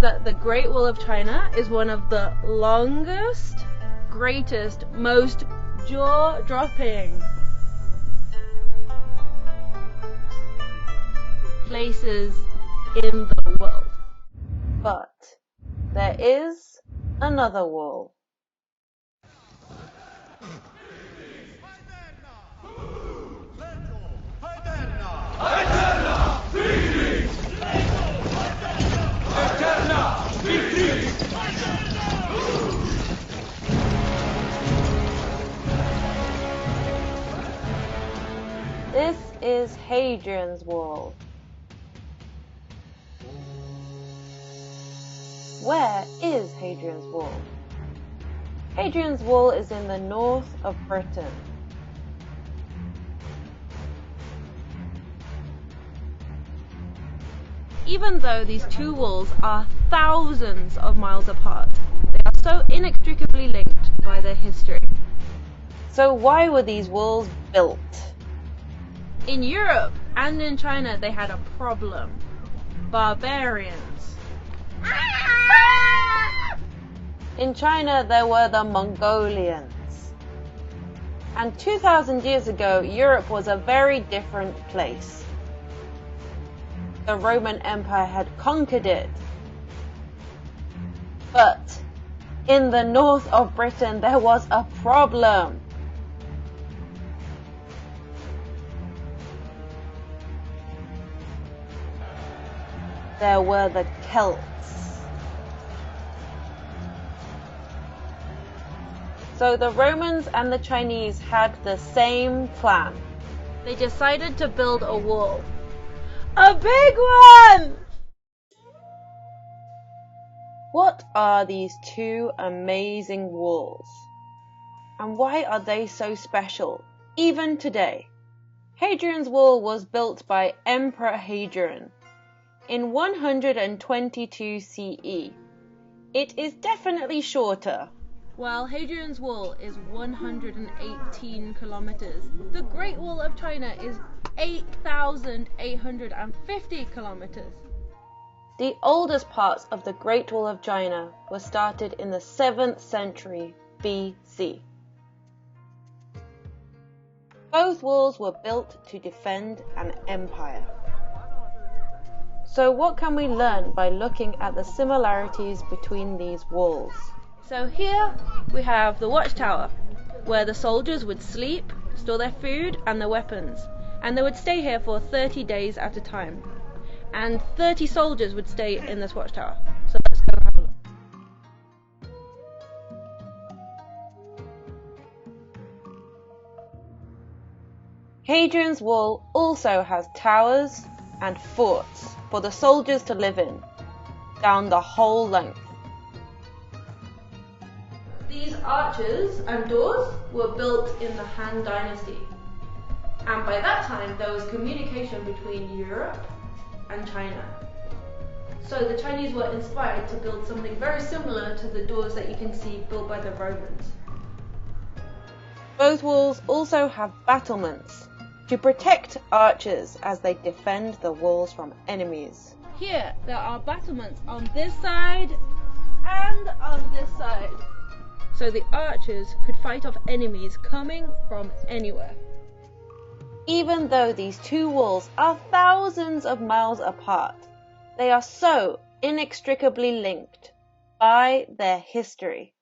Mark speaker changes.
Speaker 1: that the Great Wall of China is one of the longest, greatest, most jaw-dropping places in the world. But there is another wall. This is Hadrian's Wall. Where is Hadrian's Wall? Hadrian's Wall is in the north of Britain. Even though these two walls are thousands of miles apart, they are so inextricably linked by their history. So why were these walls built? In Europe and in China they had a problem. Barbarians. In China there were the Mongolians. And 2,000 years ago Europe was a very different place. The Roman Empire had conquered it. But in the north of Britain there was a problem. There were the Celts. So the Romans and the Chinese had the same plan. They decided to build a wall. A big one! What are these two amazing walls? And why are they so special, even today? Hadrian's Wall was built by Emperor Hadrian in 122 CE. It is definitely shorter. While Hadrian's Wall is 118 kilometers, the Great Wall of China is 8,850 kilometers. The oldest parts of the Great Wall of China were started in the 7th century BC. Both walls were built to defend an empire. So what can we learn by looking at the similarities between these walls? So here we have the watchtower, where the soldiers would sleep, store their food and their weapons, and they would stay here for 30 days at a time. And 30 soldiers would stay in this watchtower. So let's go have a look. Hadrian's Wall also has towers and forts for the soldiers to live in, down the whole length. These arches and doors were built in the Han Dynasty, and by that time there was communication between Europe and China. So the Chinese were inspired to build something very similar to the doors that you can see built by the Romans. Both walls also have battlements to protect archers as they defend the walls from enemies. Here there are battlements on this side and on this side, so the archers could fight off enemies coming from anywhere. Even though these two walls are thousands of miles apart, they are so inextricably linked by their history.